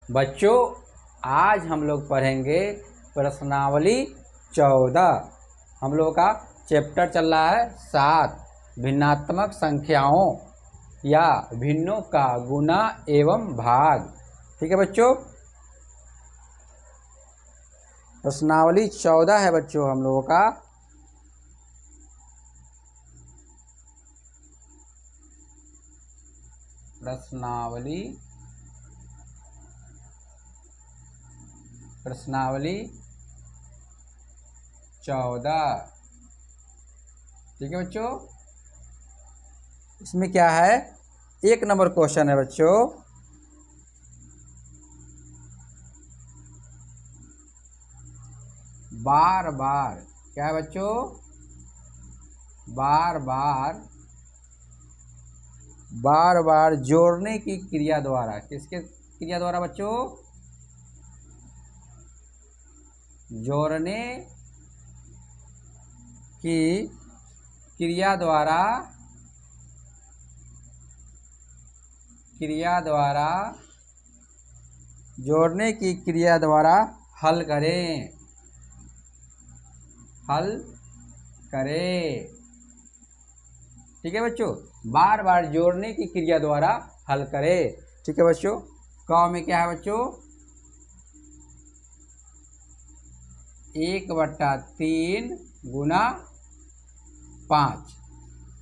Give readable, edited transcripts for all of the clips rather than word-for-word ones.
बच्चों आज हम लोग पढ़ेंगे प्रश्नावली 14। हम लोग का चैप्टर चल रहा है 7 भिन्नात्मक संख्याओं या भिन्नों का गुना एवं भाग। ठीक है बच्चों, प्रश्नावली 14 है बच्चों हम लोगों का। प्रश्नावली 14। ठीक है बच्चों, इसमें क्या है, 1 नंबर क्वेश्चन है बच्चों। बार बार क्या है बच्चों, बार बार जोड़ने की क्रिया द्वारा, किसके क्रिया द्वारा बच्चों, जोड़ने की क्रिया द्वारा जोड़ने की क्रिया द्वारा हल करें। ठीक है बच्चों, बार बार जोड़ने की क्रिया द्वारा हल करें। ठीक है बच्चों, क में क्या है बच्चों, 1/3 गुना 5।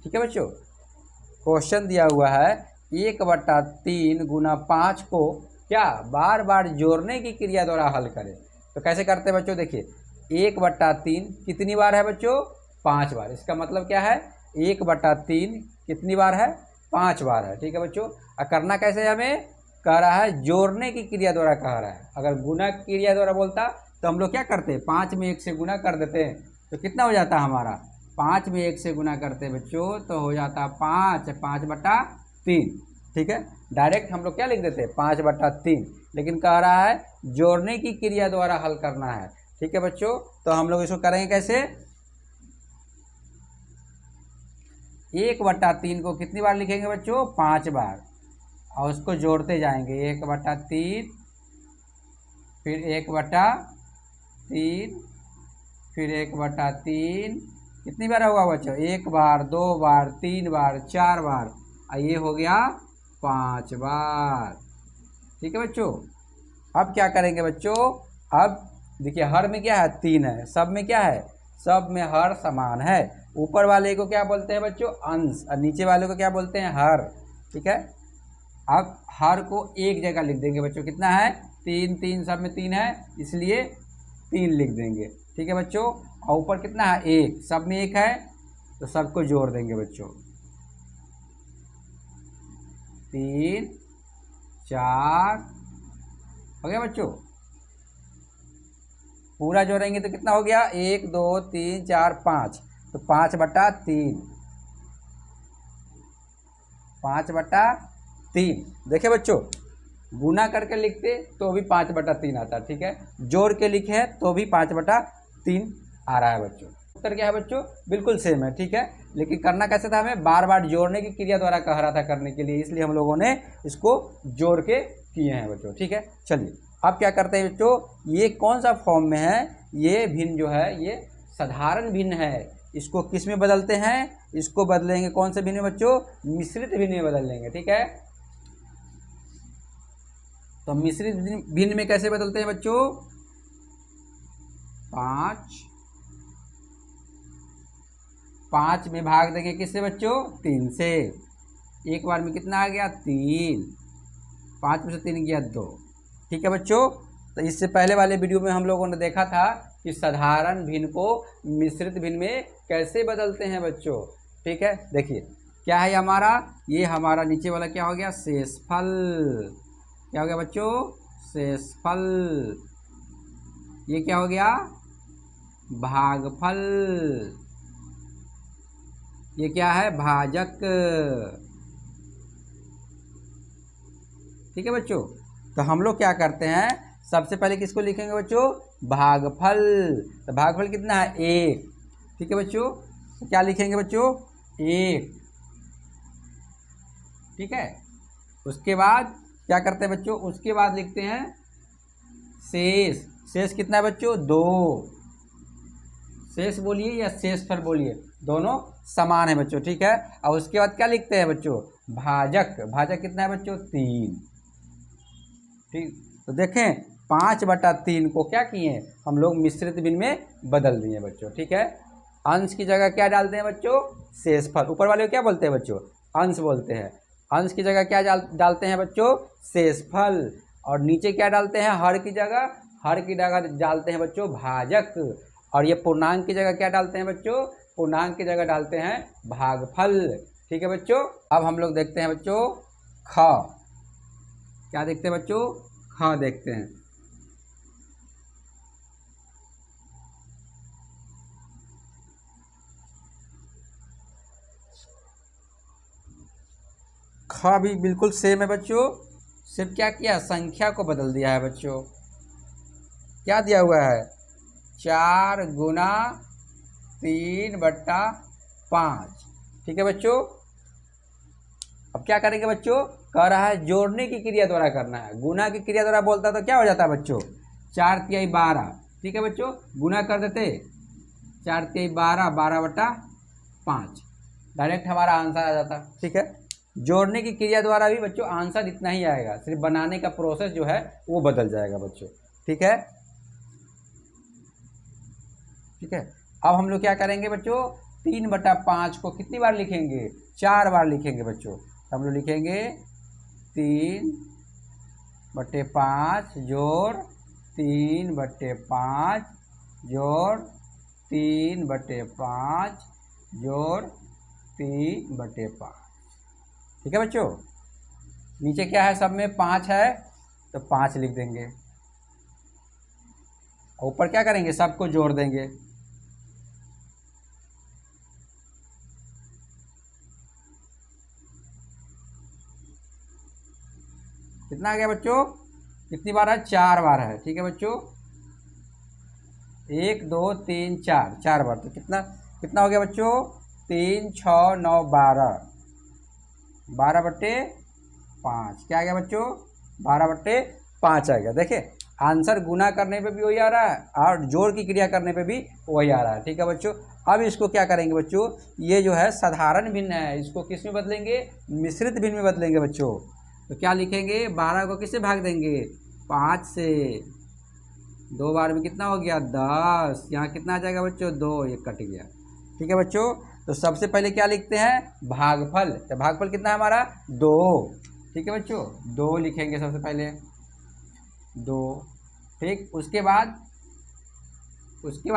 ठीक है बच्चों, क्वेश्चन दिया हुआ है 1/3 गुना 5 को क्या बार बार जोड़ने की क्रिया द्वारा हल करें। तो कैसे करते हैं बच्चों, देखिए 1/3 कितनी बार है बच्चों, 5 बार। इसका मतलब क्या है, 1/3 कितनी बार है, 5 बार है। ठीक है बच्चों, और करना कैसे है, हमें कह रहा है जोड़ने की क्रिया द्वारा कह रहा है। अगर गुना की क्रिया द्वारा बोलता तो हम लोग क्या करते, 5 में 1 से गुना कर देते हैं, तो कितना हो जाता हमारा, 5 में 1 से गुना करते हैं बच्चों तो हो जाता 5/3। ठीक है, डायरेक्ट हम लोग क्या लिख देते हैं, 5/3। लेकिन कह रहा है जोड़ने की क्रिया द्वारा हल करना है। ठीक है बच्चों, तो हम लोग इसको करेंगे कैसे, 1/3 को कितनी बार लिखेंगे बच्चों, 5 बार, और उसको जोड़ते जाएंगे। 1/3 फिर 1/3 फिर 1/3 कितनी बार होगा बच्चों, 1 बार, 2 बार, 3 बार, 4 बार, और ये हो गया 5 बार। ठीक है बच्चों, अब क्या करेंगे बच्चों, अब देखिए हर में क्या है, 3 है, सब में क्या है, सब में हर समान है। ऊपर वाले को क्या बोलते हैं बच्चों, अंश, और नीचे वाले को क्या बोलते हैं, हर। ठीक है, अब हर को एक जगह लिख देंगे बच्चों, कितना है, 3 सब में 3 है, इसलिए 3 लिख देंगे। ठीक है बच्चों, और ऊपर कितना है, 1, सब में 1 है, तो सबको जोड़ देंगे बच्चों, 3 4 हो गया बच्चों। पूरा जोड़ेंगे तो कितना हो गया, 1 2 3 4 5, तो 5/3, 5/3। देखिए बच्चों, गुना करके लिखते तो भी 5/3 आता। ठीक है, जोड़ के लिखे तो भी 5/3 आ रहा है बच्चों। उत्तर क्या है बच्चों, बिल्कुल सेम है। ठीक है, लेकिन करना कैसे था, हमें बार बार जोड़ने की क्रिया द्वारा कह रहा था करने के लिए, इसलिए हम लोगों ने इसको जोड़ के किए हैं बच्चों। ठीक है, चलिए अब क्या करते हैं बच्चों, ये कौन सा फॉर्म में है, ये भिन्न जो है ये साधारण भिन्न है। इसको किस में बदलते हैं, इसको बदलेंगे कौन से भिन्न में बच्चों, मिश्रित भिन्न में बदल लेंगे। ठीक है, तो मिश्रित भिन्न में कैसे बदलते हैं बच्चों, 5 में भाग देंगे किससे बच्चों, 3 से। एक बार में कितना आ गया, 3, 5 में से 3 गया 2। ठीक है बच्चों, तो इससे पहले वाले वीडियो में हम लोगों ने देखा था कि साधारण भिन्न को मिश्रित भिन्न में कैसे बदलते हैं बच्चों। ठीक है, देखिए क्या है हमारा, ये हमारा नीचे वाला क्या हो गया, शेषफल। क्या हो गया बच्चों, शेषफल। ये क्या हो गया, भागफल। ये क्या है, भाजक। ठीक है बच्चों, तो हम लोग क्या करते हैं, सबसे पहले किसको लिखेंगे बच्चों, भागफल। तो भागफल कितना है, 1। ठीक है बच्चों, तो क्या लिखेंगे बच्चों, 1। ठीक है, उसके बाद क्या करते हैं बच्चों, उसके बाद लिखते हैं शेष। शेष कितना है बच्चों, 2। शेष बोलिए या शेषफल बोलिए, दोनों समान है बच्चों, ठीक है। और उसके बाद क्या लिखते हैं बच्चों, भाजक। भाजक कितना है बच्चों, 3। ठीक, तो देखें 5/3 को क्या किए हम लोग मिश्रित भिन्न में बदल दिए बच्चों, ठीक है। अंश की जगह क्या डालते हैं बच्चों, शेषफल। ऊपर वाले को क्या बोलते हैं बच्चों, अंश बोलते हैं। अंश की जगह क्या डालते हैं बच्चों, शेषफल। और नीचे क्या डालते हैं, हर की जगह, हर की जगह डालते हैं बच्चों भाजक। और ये पूर्णांक की जगह क्या डालते हैं बच्चों, पूर्णांक की जगह डालते हैं भागफल, ठीक है बच्चों। अब हम लोग देखते हैं बच्चों ख। क्या देखते हैं बच्चों, ख देखते हैं। ख भी बिल्कुल सेम है बच्चों, सिर्फ क्या किया, संख्या को बदल दिया है बच्चों। क्या दिया हुआ है, 4 गुना 3/5, ठीक है बच्चों। अब क्या करेंगे बच्चों, कह रहा है जोड़ने की क्रिया द्वारा करना है। गुना की क्रिया द्वारा बोलता तो क्या हो जाता है बच्चों, 4×3 12, ठीक है बच्चों। गुना कर देते 4×3 12, 12/5, डायरेक्ट हमारा आंसर आ जाता, ठीक है। जोड़ने की क्रिया द्वारा भी बच्चों आंसर इतना ही आएगा, सिर्फ बनाने का प्रोसेस जो है वो बदल जाएगा बच्चों, ठीक है। ठीक है, अब हम लोग क्या करेंगे बच्चों, 3/5 को कितनी बार लिखेंगे, 4 बार लिखेंगे बच्चों। हम लोग लिखेंगे 3/5 जोड़ 3/5 जोड़ 3/5 जोड़ 3/5, ठीक है बच्चों। नीचे क्या है, सब में 5 है तो 5 लिख देंगे। ऊपर क्या करेंगे, सबको जोड़ देंगे। कितना आ गया बच्चों, कितनी बार है, 4 बार है, ठीक है बच्चों। 1 2 3 4, 4 बार, तो कितना कितना हो गया बच्चों, 3 6 9 12, 12/5। क्या आ गया बच्चों, 12/5 आ गया। देखिए आंसर गुना करने पे भी वही आ रहा है और जोड़ की क्रिया करने पे भी वही आ रहा है, ठीक है बच्चों। अब इसको क्या करेंगे बच्चों, ये जो है साधारण भिन्न है, इसको किस में बदलेंगे, मिश्रित भिन्न में बदलेंगे बच्चों। तो क्या लिखेंगे, 12 को किससे भाग देंगे, 5 से। 2 बार में कितना हो गया, 10। यहाँ कितना आ जाएगा बच्चों, 2, ये कट गया, ठीक है बच्चों। तो सबसे पहले क्या लिखते हैं, भागफल। तो भागफल कितना है हमारा, 2, ठीक है बच्चों। 2 लिखेंगे सबसे पहले, 2, ठीक। उसके बाद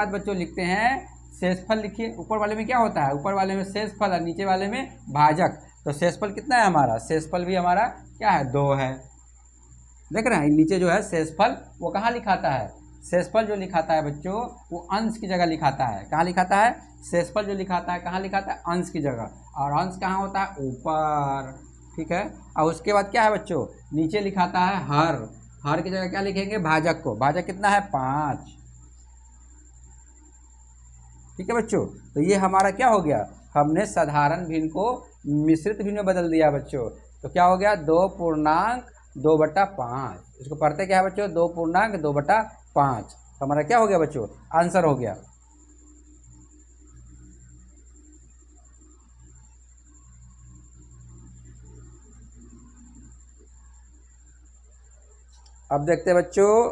बच्चों लिखते हैं शेषफल। लिखिए ऊपर वाले में क्या होता है, ऊपर वाले में शेषफल और नीचे वाले में भाजक। तो शेषफल कितना है हमारा, शेषफल भी हमारा क्या है, 2 है। देख रहे हैं नीचे जो है शेषफल वो कहाँ लिखाता है, शेषफल जो लिखाता है बच्चों वो अंश की जगह लिखाता है। कहाँ लिखाता है, शेषफल जो लिखाता है कहाँ लिखाता है, अंश की जगह। और अंश कहाँ होता है, ऊपर, ठीक है। और उसके बाद क्या है बच्चों, नीचे लिखाता है हर। हर की जगह क्या लिखेंगे, भाजक को। भाजक कितना है, 5, ठीक है बच्चों। तो ये हमारा क्या हो गया, हमने साधारण भिन्न को मिश्रित भिन्न में बदल दिया बच्चों। तो क्या हो गया, 2.2/5। इसको पढ़ते क्या है बच्चों, 2.2/5। तो हमारा क्या हो गया बच्चों, आंसर हो गया। अब देखते हैं बच्चों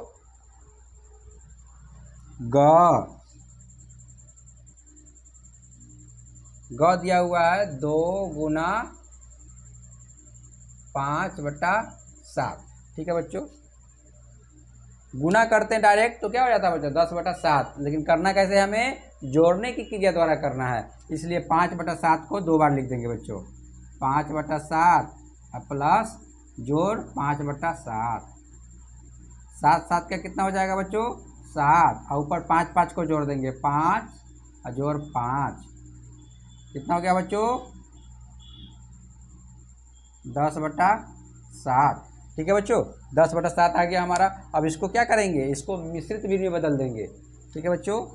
ग दिया हुआ है 2 गुना 5/7, ठीक है बच्चों। गुना करते हैं डायरेक्ट तो क्या हो जाता है बच्चों, 10/7। लेकिन करना कैसे, हमें जोड़ने की क्रिया द्वारा करना है, इसलिए 5/7 को 2 बार लिख देंगे बच्चों। 5/7 प्लस जोड़ 5/7, 7 7 का कितना हो जाएगा बच्चों, 7। और ऊपर 5 5 को जोड़ देंगे, 5 और जोड़ 5, कितना हो गया बच्चों, 10/7, ठीक है बच्चों। 10/7 आ गया हमारा। अब इसको क्या करेंगे, इसको मिश्रित भिन्न में बदल देंगे, ठीक है बच्चों।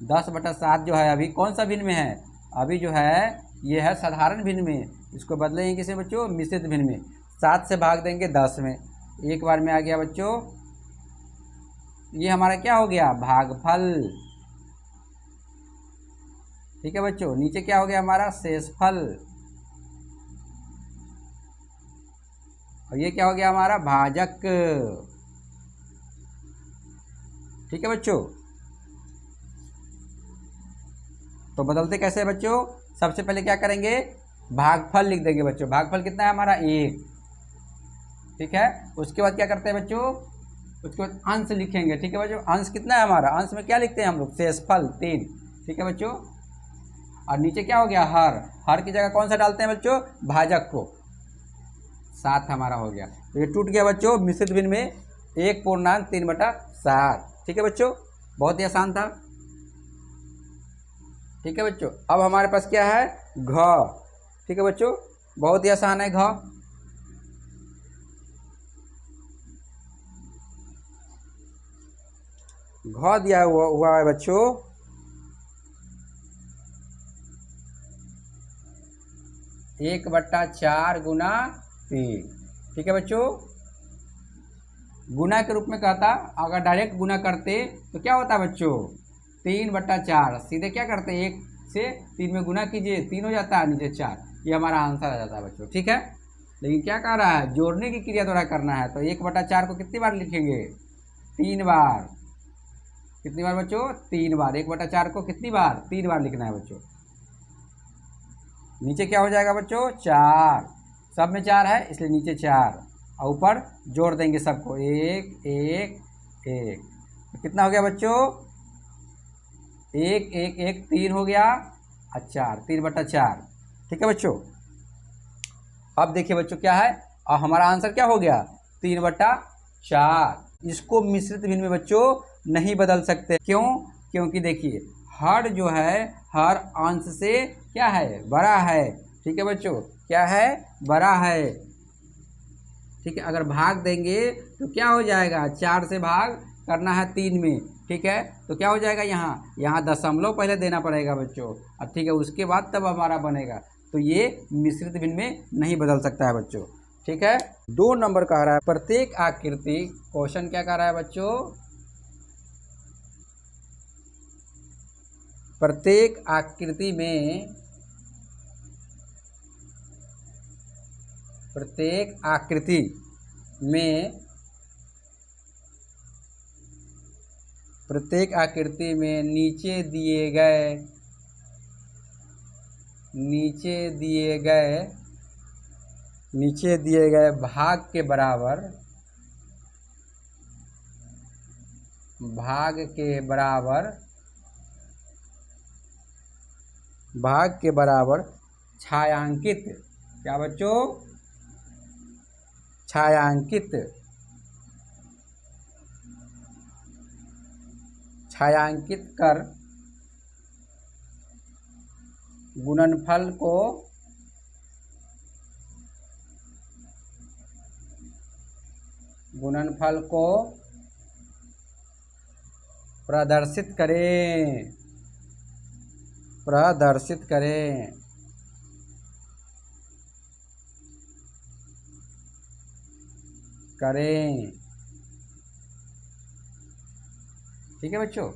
10/7 जो है अभी कौन सा भिन्न में है, अभी जो है ये है साधारण भिन्न में। इसको बदलेंगे किसे बच्चों, मिश्रित भिन्न में। 7 से भाग देंगे 10 में, एक बार में आ गया बच्चों। ये हमारा क्या हो गया, भागफल। ठीक है बच्चों, नीचे क्या हो गया हमारा, शेषफल। और ये क्या हो गया हमारा, भाजक। ठीक है बच्चों, तो बदलते कैसे है बच्चों, सबसे पहले क्या करेंगे, भागफल लिख देंगे बच्चों। भागफल कितना है हमारा, 1। ठीक है, उसके बाद क्या करते हैं बच्चों, उसके बाद अंश लिखेंगे। ठीक है बच्चों, अंश कितना है हमारा, अंश में क्या लिखते हैं हम लोग, शेषफल 3। ठीक है बच्चों, और नीचे क्या हो गया, हर। हर की जगह कौन सा डालते हैं बच्चों, भाजक को। 7 हमारा हो गया। तो ये टूट गया बच्चों मिश्रित भिन्न में 1/3/7। ठीक है बच्चों, बहुत ही आसान था। ठीक है बच्चों, अब हमारे पास क्या है, घ। ठीक है बच्चों, बहुत ही आसान है घ। घ दिया हुआ है बच्चों 1/4 गुना 3। ठीक है बच्चों, गुना के रूप में कहता, अगर डायरेक्ट गुना करते तो क्या होता बच्चों, 3/4। सीधे क्या करते, 1 से 3 में गुना कीजिए, 3 हो जाता है, नीचे 4। ये हमारा आंसर आ जाता है बच्चों। ठीक है, लेकिन क्या कह रहा है, जोड़ने की क्रिया द्वारा करना है, तो 1/4 को कितनी बार लिखेंगे, 3 बार। कितनी बार बच्चों, 3 बार। 1/4 को कितनी बार, 3 बार लिखना है बच्चों। नीचे क्या हो जाएगा बच्चों, 4। सब में 4 है इसलिए नीचे 4, और ऊपर जोड़ देंगे सबको, 1 1 1। तो कितना हो गया बच्चों, 1 1 1 3 हो गया, और 4, 3/4। ठीक है बच्चों, अब देखिए बच्चों क्या है, और हमारा आंसर क्या हो गया, 3/4। इसको मिश्रित भिन्न में बच्चों नहीं बदल सकते, क्यों, क्योंकि देखिए हर जो है, हर अंश से क्या है, बड़ा है। ठीक है बच्चों, क्या है, बड़ा है। ठीक है, अगर भाग देंगे तो क्या हो जाएगा, 4 से भाग करना है 3 में। ठीक है, तो क्या हो जाएगा, यहाँ दशमलव पहले देना पड़ेगा बच्चों, अब ठीक है, उसके बाद तब हमारा बनेगा। तो ये मिश्रित भिन्न में नहीं बदल सकता है बच्चों। ठीक है, 2 नंबर कह रहा है, प्रत्येक आकृति, क्वेश्चन क्या कह रहा है बच्चों, प्रत्येक आकृति में, प्रत्येक आकृति में, प्रत्येक आकृति में नीचे दिए गए, नीचे दिए गए, नीचे दिए गए भाग के बराबर, भाग के बराबर, भाग के बराबर छायांकित, क्या बच्चों, छायांकित, छायांकित कर गुणनफल को, गुणनफल को प्रदर्शित करें, प्रदर्शित करें। करें। ठीक है बच्चों,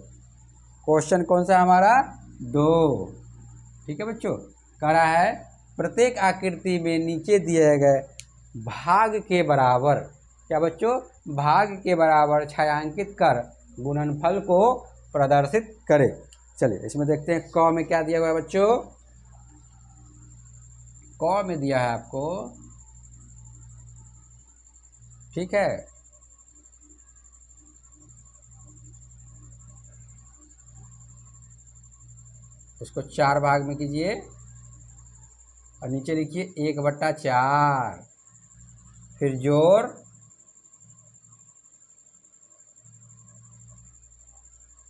क्वेश्चन कौन सा हमारा, 2। ठीक है बच्चों, कह रहा है प्रत्येक आकृति में नीचे दिए गए भाग के बराबर, क्या बच्चों, भाग के बराबर छायांकित कर गुणनफल को प्रदर्शित करें। चलिए इसमें देखते हैं क में क्या दिया हुआ है बच्चों, क में दिया है आपको, ठीक है, उसको 4 भाग में कीजिए और नीचे लिखिए 1/4, फिर जोड़,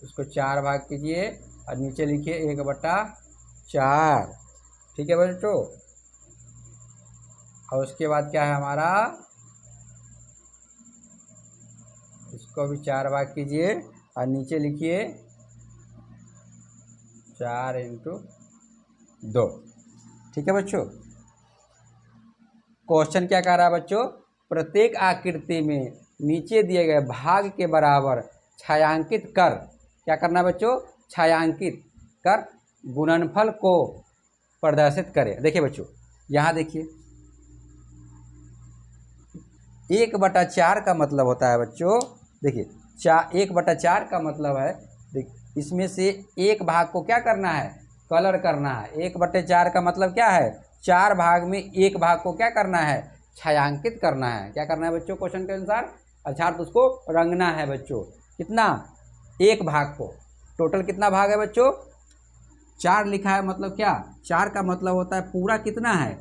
उसको 4 भाग कीजिए और नीचे लिखिए 1/4। ठीक है बच्चों, और उसके बाद क्या है हमारा, इसको भी 4 भाग कीजिए और नीचे लिखिए 4 × 2। ठीक है बच्चों, क्वेश्चन क्या कह रहा है बच्चों, प्रत्येक आकृति में नीचे दिए गए भाग के बराबर छायांकित कर, क्या करना है बच्चों, छायांकित कर गुणनफल को प्रदर्शित करें। देखिए बच्चों, यहाँ देखिए 1/4 का मतलब होता है बच्चों, देखिए 1/4 का मतलब है, इसमें से एक भाग को क्या करना है, कलर करना है। 1/4 का मतलब क्या है, 4 भाग में एक भाग को क्या करना है, छायांकित करना है। क्या करना है बच्चों, क्वेश्चन के अनुसार अर्थात उसको रंगना है बच्चों। कितना, एक भाग को। टोटल कितना भाग है बच्चों, 4 लिखा है, मतलब क्या, 4 का मतलब होता है पूरा कितना है,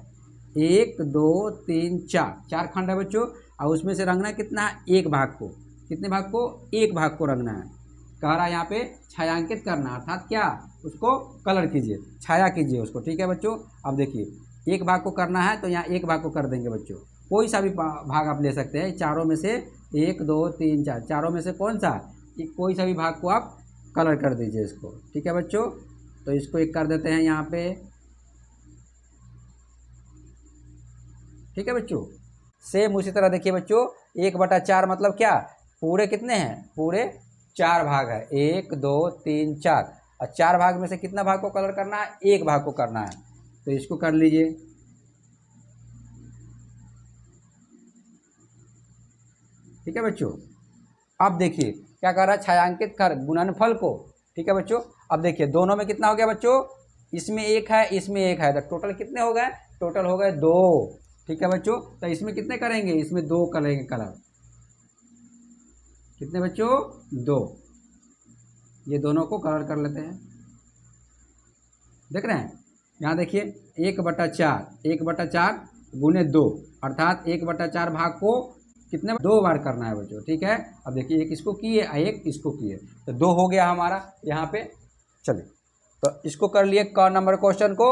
1 2 3 4, 4 खंड है बच्चों। और उसमें से रंगना कितना है, एक भाग को। कितने भाग को, एक भाग को रंगना है। कह रहा है यहाँ पे छायांकित करना, अर्थात क्या, उसको कलर कीजिए, छाया कीजिए उसको। ठीक है बच्चों, अब देखिए एक भाग को करना है तो यहाँ एक भाग को कर देंगे बच्चों। कोई सा भी भाग आप ले सकते हैं, चारों में से 1 2 3 4, चारों में से कौन सा, कोई सा भी भाग को आप कलर कर दीजिए इसको। ठीक है बच्चों, तो इसको एक कर देते हैं यहाँ पे। ठीक है बच्चों, सेम उसी तरह देखिए बच्चों, 1/4 मतलब क्या, पूरे कितने हैं, पूरे 4 भाग है, 1 2 3 4, और 4 भाग में से कितना भाग को कलर करना है, एक भाग को करना है। तो इसको कर लीजिए। ठीक है बच्चों, अब देखिए क्या कर रहा है, छायांकित कर गुणनफल को। ठीक है बच्चों, अब देखिए दोनों में कितना हो गया बच्चों, इसमें एक है, इसमें एक है, तो टोटल कितने हो गए, टोटल हो गए 2। ठीक है बच्चों, तो इसमें कितने करेंगे, इसमें 2 करेंगे कलर। कितने बच्चों, 2। ये दोनों को कलर कर लेते हैं। देख रहे हैं, यहाँ देखिए 1/4 गुने 2, अर्थात 1/4 भाग को कितने, 2 बार करना है बच्चों। ठीक है, अब देखिए एक इसको किए, एक इसको किए, तो 2 हो गया हमारा यहाँ पे। चलिए, तो इसको कर लिए क नंबर क्वेश्चन को।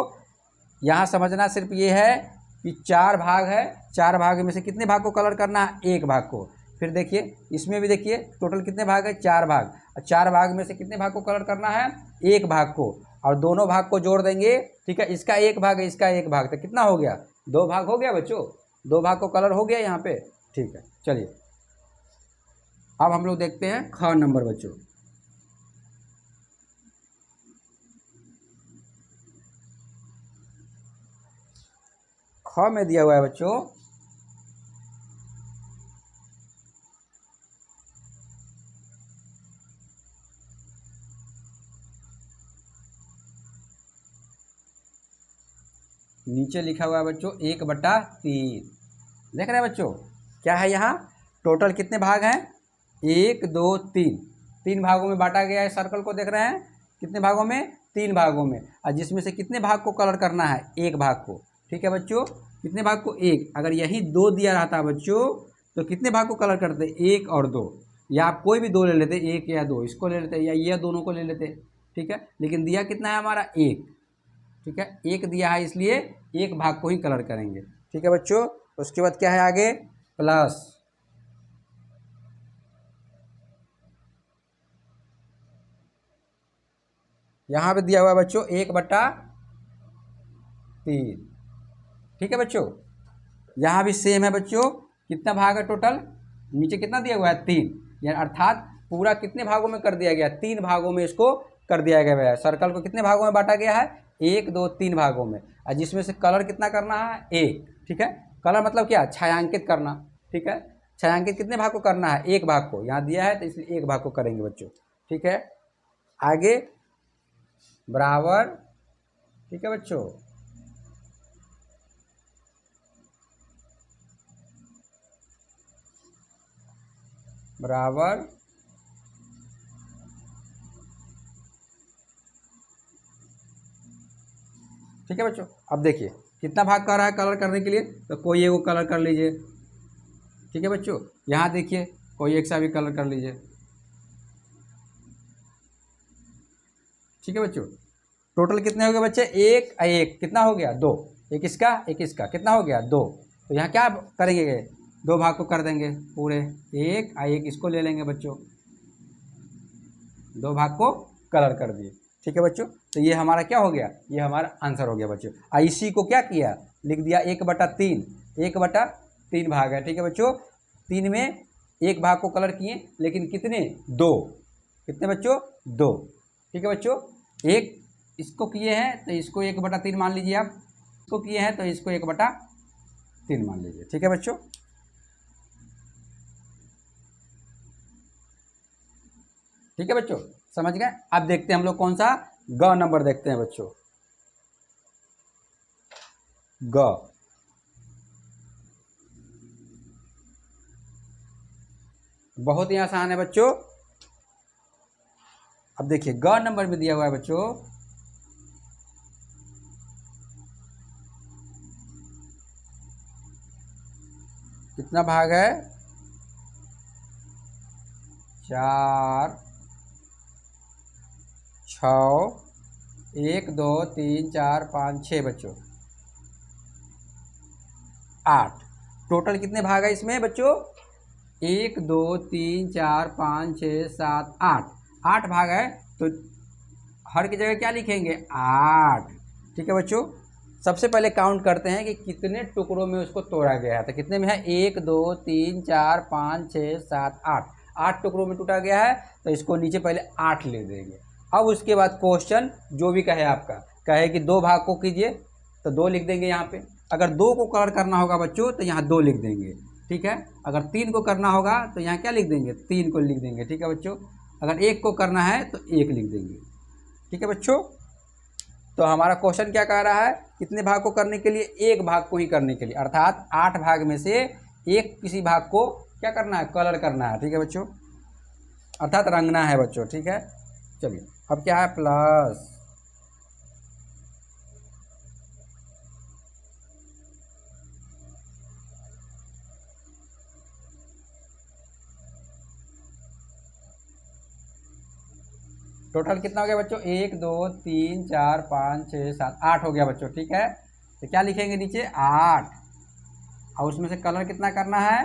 यहाँ समझना सिर्फ ये है कि 4 भाग है, 4 भाग में से कितने भाग को कलर करना है, एक भाग को। फिर देखिए इसमें भी देखिए टोटल कितने भाग है, 4 भाग, और 4 भाग में से कितने भाग को कलर करना है, एक भाग को, और दोनों भाग को जोड़ देंगे। ठीक है, इसका एक भाग है, इसका एक भाग, तो कितना हो गया, 2 भाग हो गया बच्चों, 2 भाग को कलर हो गया यहाँ पे। ठीक है, चलिए अब हम लोग देखते हैं ख नंबर बच्चों। ख में दिया हुआ है बच्चों, नीचे लिखा हुआ है बच्चों 1/3। देख रहे हैं बच्चों, क्या है यहाँ, टोटल कितने भाग हैं, 1 2 3, 3 भागों में बांटा गया है। सर्कल को देख रहे हैं, कितने भागों में, 3 भागों में, और जिसमें से कितने भाग को कलर करना है, एक भाग को। ठीक है बच्चों, कितने भाग को, एक। अगर यही 2 दिया रहता बच्चों तो कितने भाग को कलर करते, 1 और 2, या आप कोई भी 2 ले लेते, 1 या 2, इसको ले लेते, या ये दोनों को ले लेते। ठीक है, लेकिन दिया कितना है हमारा, 1। ठीक है, 1 दिया है, इसलिए एक भाग को ही कलर करेंगे। ठीक है बच्चों, उसके बाद क्या है आगे, प्लस। यहाँ पे दिया हुआ है बच्चों 1/3। ठीक है बच्चों, यहाँ भी सेम है बच्चों, कितना भाग है टोटल, नीचे कितना दिया हुआ है, 3, यानी अर्थात पूरा कितने भागों में कर दिया गया, 3 भागों में इसको कर दिया गया है। सर्कल को कितने भागों में बांटा गया है, 1 2 3 भागों में, और जिसमें से कलर कितना करना है, 1। ठीक है, कलर मतलब क्या, छायांकित करना। ठीक है, छायांकित कितने भाग को करना है, एक भाग को, यहाँ दिया है तो इसलिए एक भाग को करेंगे बच्चों। ठीक है, आगे बराबर। ठीक है बच्चों, बराबर ठीक है बच्चों, अब देखिए कितना भाग कर रहा है कलर करने के लिए, तो कोई एक को कलर कर लीजिए। ठीक है बच्चों, यहाँ देखिए कोई एक सा भी कलर कर लीजिए। ठीक है बच्चों, टोटल कितने हो गए बच्चे, 1 1, कितना हो गया, 2, एक इसका एक इसका, कितना हो गया, 2। तो यहाँ क्या करेंगे, 2 भाग को कर देंगे पूरे, 1 1 इसको ले लेंगे बच्चों, 2 भाग को कलर कर दिए। ठीक है बच्चों, तो ये हमारा क्या हो गया, ये हमारा आंसर हो गया बच्चों। इसी को क्या किया, लिख दिया 1/3, 1/3 भाग है। ठीक है बच्चों, 3 में एक भाग को कलर किए, लेकिन कितने? 2। कितने बच्चों? 2। ठीक है बच्चों, एक इसको किए हैं तो इसको 1/3 मान लीजिए आप, इसको किए हैं तो इसको 1/3 मान लीजिए। ठीक है बच्चों, ठीक है बच्चों, समझ गए। अब देखते हैं हम लोग कौन सा ग नंबर देखते हैं बच्चों। ग, बहुत ही आसान है बच्चों। अब देखिए ग नंबर में दिया हुआ है बच्चों, कितना भाग है? 4, 6, 1 2 3 4 5 6 बच्चों, 8। टोटल कितने भाग है इसमें बच्चों? 1 2 3 4 5 6 7 8, 8 भाग है। तो हर की जगह क्या लिखेंगे? 8। ठीक है बच्चों, सबसे पहले काउंट करते हैं कि कितने टुकड़ों में उसको तोड़ा गया है। तो कितने में है? 1 2 3 4 5 6 7 8, 8 टुकड़ों में टूटा गया है। तो इसको नीचे पहले 8 लिख देंगे। अब उसके बाद क्वेश्चन जो भी कहे आपका, कहे कि 2 भाग को कीजिए तो 2 लिख देंगे यहाँ पे। अगर 2 को कलर करना होगा बच्चों तो यहाँ 2 लिख देंगे। ठीक है, अगर 3 को करना होगा तो यहाँ क्या लिख देंगे? 3 को लिख देंगे। ठीक है बच्चों, अगर 1 को करना है तो 1 लिख देंगे। ठीक है बच्चों, तो हमारा क्वेश्चन क्या कह रहा है? कितने भाग को करने के लिए? एक भाग को ही करने के लिए, अर्थात 8 भाग में से एक किसी भाग को क्या करना है? कलर करना है। ठीक है बच्चों, अर्थात रंगना है बच्चों। ठीक है, चलिए अब क्या है? प्लस। टोटल कितना हो गया बच्चों? 1 2 3 4 5 6 7 8 हो गया बच्चों। ठीक है, तो क्या लिखेंगे नीचे? 8। और उसमें से कलर कितना करना है?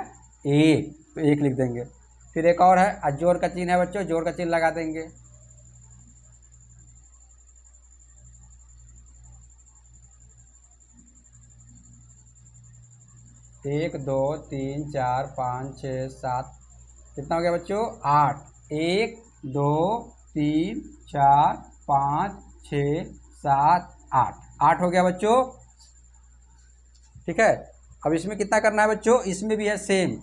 1, तो 1 लिख देंगे। फिर एक और है, जोड़ का चिन्ह है बच्चों, जोड़ का चिन्ह लगा देंगे। 1 2 3 4 5 6 7, कितना हो गया बच्चों? 8। 1 2 3 4 5 6 7 8, 8 हो गया बच्चों। ठीक है, अब इसमें कितना करना है बच्चों? इसमें भी है सेम,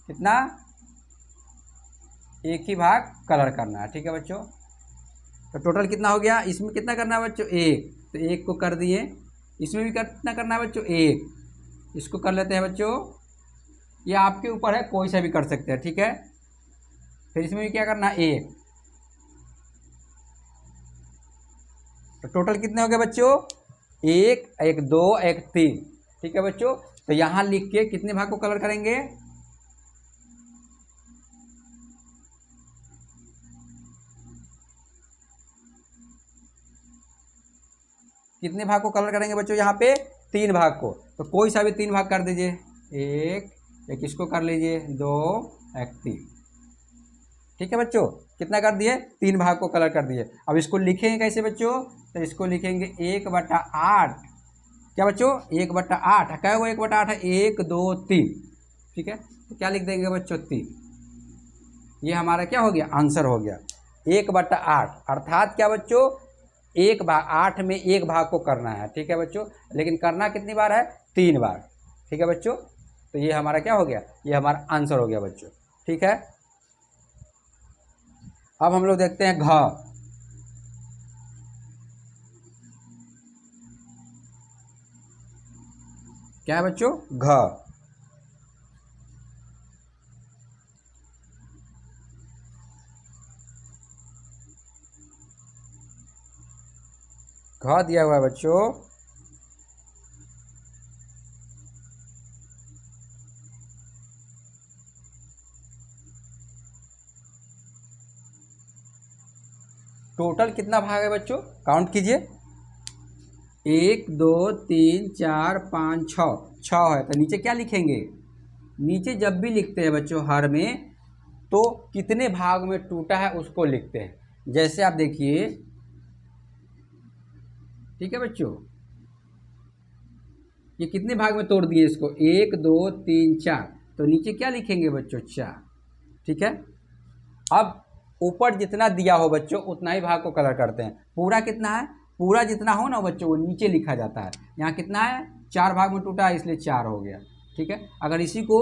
कितना? एक ही भाग कलर करना है। ठीक है बच्चों, तो टोटल कितना हो गया? इसमें कितना करना है बच्चों? 1, तो 1 को कर दिए। इसमें भी कितना करना है बच्चों? 1, इसको कर लेते हैं बच्चों। ये आपके ऊपर है, कोई सा भी कर सकते हैं। ठीक है, फिर इसमें भी क्या करना है? 1, तो टोटल कितने हो गए बच्चों? 1 1 2 1 3। ठीक है बच्चों, तो यहां लिख के कितने भाग को कलर करेंगे? 3 भाग को कलर करेंगे बच्चों? यहाँ पे 3 भाग को, तो कोई सा भी 3 भाग कर दीजिए। 1 इसको कर लीजिए, 2 1 3। ठीक है बच्चों, कितना कर दिए? 3 भाग को कलर कर दिए। अब इसको लिखेंगे कैसे बच्चों? तो इसको लिखेंगे 1/8। क्या बच्चों? 1/8। क्या होगा? 1/8 है, 1 2 3। ठीक है, तो क्या लिख देंगे बच्चों? 3। ये हमारा क्या हो गया? आंसर हो गया 1/8। अर्थात क्या बच्चों? 1 भाग, 8 में 1 भाग को करना है। ठीक है बच्चों, लेकिन करना कितनी बार है? 3 बार। ठीक है बच्चों, तो ये हमारा क्या हो गया? ये हमारा आंसर हो गया बच्चों। ठीक है, अब हम लोग देखते हैं घ। क्या है बच्चों? घ। घ दिया हुआ है बच्चों, टोटल कितना भाग है बच्चों? काउंट कीजिए। 1 2 3 4 5 6, 6 है। तो नीचे क्या लिखेंगे? नीचे जब भी लिखते हैं बच्चों हर में, तो कितने भाग में टूटा है उसको लिखते हैं। जैसे आप देखिए, ठीक है बच्चों, ये कितने भाग में तोड़ दिए इसको, 1 2 3 4, तो नीचे क्या लिखेंगे बच्चों, 4। ठीक है, अब ऊपर जितना दिया हो बच्चों उतना ही भाग को कलर करते हैं। पूरा कितना है, पूरा जितना हो ना बच्चों वो नीचे लिखा जाता है। यहाँ कितना है, 4 भाग में टूटा है इसलिए 4 हो गया। ठीक है, अगर इसी को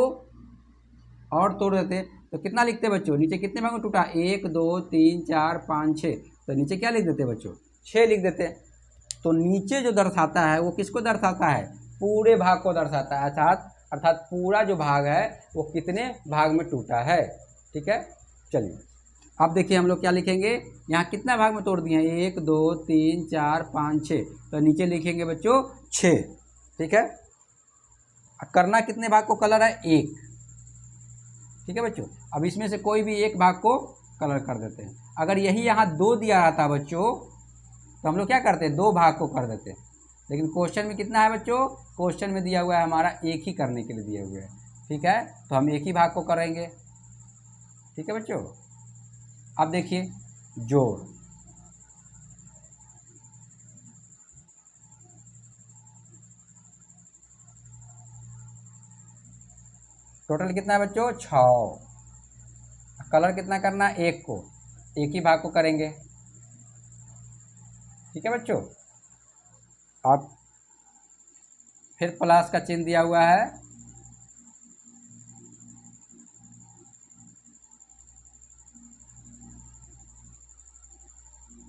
और तोड़ देते तो कितना लिखते बच्चों, नीचे कितने भाग में टूटा, 1 2 3 4 5 6, तो नीचे क्या लिख देते बच्चों, 6 लिख देते। तो नीचे जो दर्शाता है वो किसको दर्शाता है, पूरे भाग को दर्शाता है, अर्थात पूरा जो भाग है वो कितने भाग में टूटा है। ठीक है, चलिए अब देखिए हम लोग क्या लिखेंगे, यहाँ कितना भाग में तोड़ दिए हैं, 1 2 3 4 5 6, तो नीचे लिखेंगे बच्चों 6। ठीक है, करना कितने भाग को कलर है, 1। ठीक है बच्चों, अब इसमें से कोई भी एक भाग को कलर कर देते हैं। अगर यही यहाँ 2 दिया रहता बच्चों तो हम लोग क्या करते हैं, 2 भाग को कर देते हैं, लेकिन क्वेश्चन में कितना है बच्चों, क्वेश्चन में दिया हुआ है हमारा 1 ही करने के लिए दिया हुआ है। ठीक है, तो हम 1 ही भाग को करेंगे। ठीक है बच्चों, अब देखिए जोड़, टोटल कितना है बच्चों, 6। कलर कितना करना है, 1 को, 1 ही भाग को करेंगे। ठीक है बच्चों, अब फिर प्लस का चिन्ह दिया हुआ है,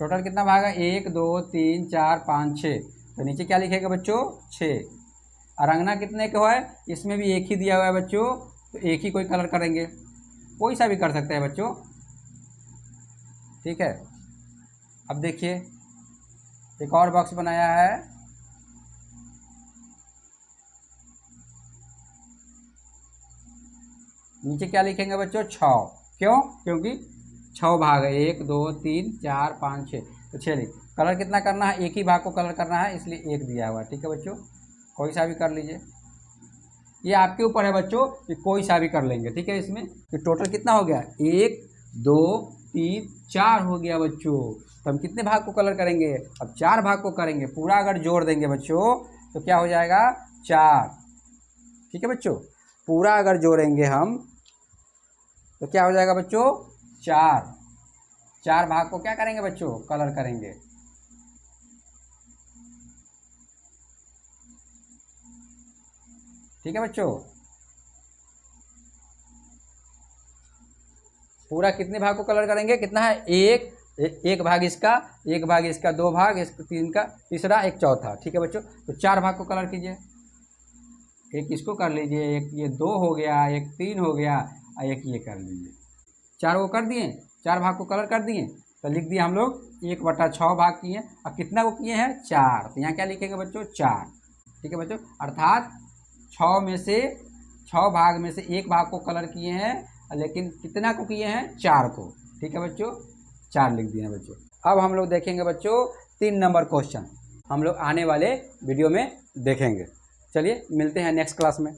टोटल कितना भाग है, 1 2 3 4 5 6, तो नीचे क्या लिखेगा बच्चों, 6। और अंगना कितने के है, इसमें भी 1 ही दिया हुआ है बच्चों, तो 1 ही कोई कलर करेंगे, कोई सा भी कर सकते हैं बच्चों। ठीक है, अब देखिए एक और बॉक्स बनाया है, नीचे क्या लिखेंगे बच्चों, 6। क्यों, क्योंकि 6 भाग है, 1 2 3 4 5 6, तो 6 लिख। कलर कितना करना है, 1 ही भाग को कलर करना है इसलिए 1 दिया हुआ है। ठीक है बच्चों, कोई सा भी कर लीजिए, ये आपके ऊपर है बच्चों कि कोई सा भी कर लेंगे। ठीक है, इसमें तो टोटल कितना हो गया, 1 2 3 4 हो गया बच्चों। तो हम कितने भाग को कलर करेंगे, अब 4 भाग को करेंगे। पूरा अगर जोड़ देंगे बच्चों तो क्या हो जाएगा, 4। ठीक है बच्चों, पूरा अगर जोड़ेंगे हम तो क्या हो जाएगा बच्चों, 4। 4 भाग को क्या करेंगे बच्चों, कलर करेंगे। ठीक है बच्चों, पूरा कितने भाग को कलर करेंगे, कितना है, 1 भाग इसका, 1 भाग इसका, 2 भाग इसका, 3 का तीसरा, 1 चौथा। ठीक है बच्चों, तो 4 भाग को कलर कीजिए, 1 इसको कर लीजिए, 1 ये 2 हो गया, 1 3 हो गया, और 1 ये कर लीजिए। 4 को कर दिए, 4 भाग को कलर कर दिए, तो लिख दिए हम लोग 1/6 भाग किए। अब कितना को किए हैं, 4, तो यहाँ क्या लिखेंगे बच्चों, 4। ठीक है बच्चों, अर्थात 6 में से 6 भाग में से 1 भाग को कलर किए हैं, लेकिन कितना को किए हैं, 4 को। ठीक है बच्चों, 4 लिख दिए हैं बच्चों। अब हम लोग देखेंगे बच्चों 3 नंबर क्वेश्चन, हम लोग आने वाले वीडियो में देखेंगे। चलिए मिलते हैं नेक्स्ट क्लास में।